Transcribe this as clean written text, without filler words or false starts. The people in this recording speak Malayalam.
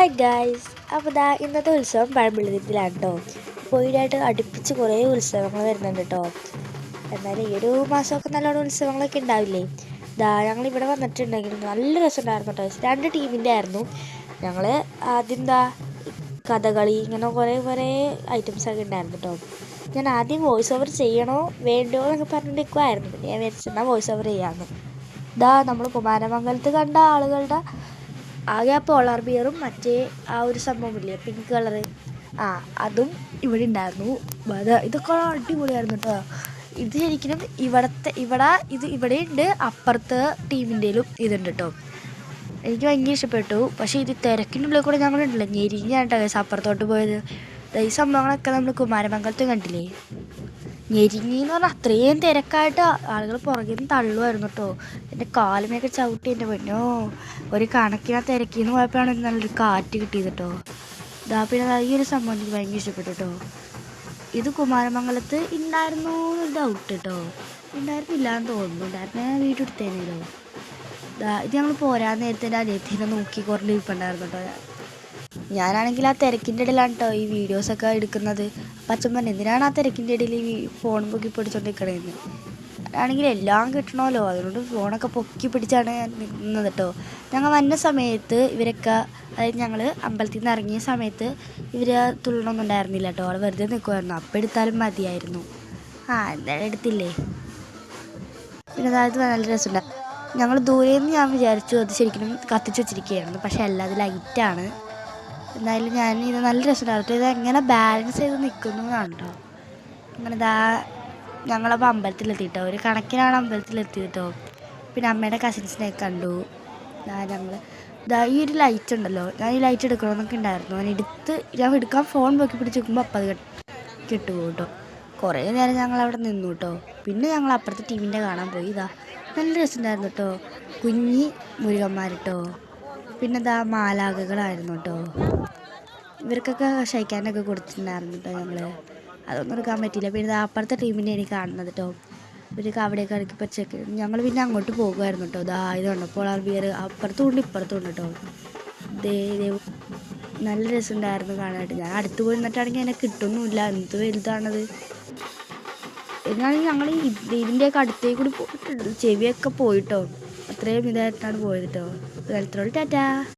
ഹായ് ഗായ്സ്, അപ്പോൾ ഇന്നത്തെ ഉത്സവം പഴമ്പള്ളിത്തിലാണ് കേട്ടോ. പോയിട്ടായിട്ട് അടുപ്പിച്ച് കുറേ ഉത്സവങ്ങൾ വരുന്നുണ്ട് കേട്ടോ. എന്നാലും ഈ ഒരു മാസമൊക്കെ നല്ലോണം ഉത്സവങ്ങളൊക്കെ ഉണ്ടാവില്ലേ. ഞങ്ങളിവിടെ വന്നിട്ടുണ്ടെങ്കിൽ നല്ല രസമുണ്ടായിരുന്നു കേട്ടോ. 2 ടീമിൻ്റെ ആയിരുന്നു. ഞങ്ങൾ ആദ്യം കഥകളി ഇങ്ങനെ കുറേ ഐറ്റംസൊക്കെ ഉണ്ടായിരുന്നു കേട്ടോ. ഞാൻ ആദ്യം വോയിസ് ഓവർ ചെയ്യണോ വേണ്ടോ എന്നൊക്കെ പറഞ്ഞിരിക്കുമായിരുന്നു. പിന്നെ ഞാൻ വിചാരിച്ചെന്നാൽ വോയിസ് ഓവർ ചെയ്യാമെന്ന്. നമ്മൾ കുമാരമംഗലത്ത് കണ്ട ആളുകളുടെ ആകെ ആ പോളാർ ബിയറും മറ്റേ ആ ഒരു സംഭവമില്ലേ പിങ്ക് കളറ്, അതും ഇവിടെ ഉണ്ടായിരുന്നു. ഇതൊക്കെ അടിപൊളിയായിരുന്നു കേട്ടോ. ഇത് ശരിക്കും ഇവിടെ ഉണ്ട്, അപ്പുറത്തെ ടീമിൻ്റെയിലും ഇതുണ്ട് കേട്ടോ. എനിക്ക് ഭയങ്കര ഇഷ്ടപ്പെട്ടു. പക്ഷേ ഇത് തിരക്കിനുള്ളിൽ കൂടെ ഞങ്ങളുണ്ടല്ലോ ഞെരിഞ്ഞാണ് കേട്ടോ അപ്പുറത്തോട്ട് പോയത്. ഈ സംഭവങ്ങളൊക്കെ നമ്മൾ കുമാരമംഗലത്ത് കണ്ടില്ലേ. ഞെരിഞ്ഞെന്ന് പറഞ്ഞാൽ അത്രയും തിരക്കായിട്ട് ആളുകൾ പുറകിൽ നിന്ന് തള്ളുമായിരുന്നു കേട്ടോ. എൻ്റെ കാലുമൊക്കെ ചവിട്ടി എൻ്റെ പൊന്നോ. ഒരു കണക്കിനാ തിരക്കിന്ന് പോയപ്പോഴാണ് നല്ലൊരു കാറ്റ് കിട്ടിയത് കേട്ടോ. പിന്നെ ഈ ഒരു സംഭവം എനിക്ക് ഭയങ്കര ഇഷ്ടപ്പെട്ടു കേട്ടോ. ഇത് കുമാരമംഗലത്ത് ഉണ്ടായിരുന്നു ഡൗട്ട് കേട്ടോ. ഉണ്ടായിരുന്നില്ല എന്ന് തോന്നുന്നു. ഉണ്ടായിരുന്ന വീടെടുത്തേനല്ലോ. ഇത് ഞങ്ങൾ പോരാൻ നേരത്തെ എൻ്റെ അനിയത്തിനെ നോക്കി കുറേ ഇരിപ്പുണ്ടായിരുന്നു കേട്ടോ. ഞാനാണെങ്കിൽ ആ തിരക്കിൻ്റെ ഇടയിലാണ് കേട്ടോ ഈ വീഡിയോസൊക്കെ എടുക്കുന്നത്. അപ്പം അച്ഛൻ പറഞ്ഞു, എന്തിനാണ് ആ തിരക്കിൻ്റെ ഇടയിൽ ഈ ഫോൺ പൊക്കി പിടിച്ചോണ്ടിരിക്കണേന്ന്. ആണെങ്കിൽ എല്ലാം കിട്ടണമല്ലോ, അതുകൊണ്ട് ഫോണൊക്കെ പൊക്കി പിടിച്ചാണ് ഞാൻ നിന്നത് കേട്ടോ. ഞങ്ങൾ വന്ന സമയത്ത് ഇവരൊക്കെ, അതായത് ഞങ്ങൾ അമ്പലത്തിൽ നിന്ന് ഇറങ്ങിയ സമയത്ത് ഇവർ തുള്ളണമൊന്നും ഉണ്ടായിരുന്നില്ല കേട്ടോ. അവിടെ വെറുതെ നിൽക്കുമായിരുന്നു. അപ്പം എടുത്താലും മതിയായിരുന്നു. എന്തായാലും എടുത്തില്ലേ. പിന്നെ അതായത് നല്ല രസമുണ്ട്. ഞങ്ങൾ ദൂരെ നിന്ന് ഞാൻ വിചാരിച്ചു അത് ശരിക്കും കത്തിച്ച് വെച്ചിരിക്കുകയായിരുന്നു. പക്ഷേ അല്ല, അത് ലൈറ്റാണ്. എന്തായാലും ഞാൻ ഇത് നല്ല രസമുണ്ടായിരുന്നു. ഇത് എങ്ങനെ ബാലൻസ് ചെയ്ത് നിൽക്കുന്നു എന്നാണ് കേട്ടോ. അങ്ങനെ ഞങ്ങളപ്പോൾ അമ്പലത്തിലെത്തിയിട്ടോ. ഒരു കണക്കിനാണ് അമ്പലത്തിലെത്തിയത് കേട്ടോ. പിന്നെ അമ്മയുടെ കസിൻസിനെയൊക്കെ കണ്ടു. ഞങ്ങൾ ഈ ഒരു ലൈറ്റ് ഉണ്ടല്ലോ, ഞാൻ ഈ ലൈറ്റ് എടുക്കണമെന്നൊക്കെ ഉണ്ടായിരുന്നു. ഞാൻ എടുക്കാൻ ഫോൺ നോക്കി പിടിച്ച് നിൽക്കുമ്പോൾ അപ്പം അത് കിട്ടുപോകും കേട്ടോ. കുറേ നേരം ഞങ്ങളവിടെ നിന്നു കേട്ടോ. പിന്നെ ഞങ്ങൾ അപ്പുറത്തെ ടീമിൻ്റെ കാണാൻ പോയി. നല്ല രസമുണ്ടായിരുന്നു കേട്ടോ. കുഞ്ഞി മുരുകന്മാർ കേട്ടോ. പിന്നെ മാലാഖകളായിരുന്നു കേട്ടോ. ഇവർക്കൊക്കെ ക്ഷയിക്കാനൊക്കെ കൊടുത്തിട്ടുണ്ടായിരുന്നു കേട്ടോ ഞങ്ങൾ. അതൊന്നും എടുക്കാൻ പറ്റിയില്ല. പിന്നെ അപ്പുറത്തെ ടീമിനെ എനിക്ക് കാണുന്നത് കേട്ടോ. ഇവർക്ക് അവിടെയൊക്കെ ഇറക്കിപ്പോൾ ചെക്ക് ഞങ്ങൾ പിന്നെ അങ്ങോട്ട് പോകുമായിരുന്നു കേട്ടോ. ഇതുണ്ട് പോളാർ ബിയർ, അപ്പുറത്തും ഉണ്ട് ഇപ്പുറത്തും ഉണ്ട് കേട്ടോ. നല്ല രസമുണ്ടായിരുന്നു കാണാനായിട്ട്. ഞാൻ അടുത്ത് പോയി നിന്നിട്ടാണെങ്കിൽ എന്നെ കിട്ടുന്നുമില്ല. എന്ത് വലുതാണത്. എന്നാണെങ്കിൽ ഞങ്ങൾ ഇതിൻ്റെയൊക്കെ അടുത്തേക്ക് കൂടി പോയിട്ടുണ്ട്. ചെവിയൊക്കെ പോയിട്ടോ. അത്രയും ഇതായിട്ടാണ് പോയത് കേട്ടോ. ടാറ്റാ.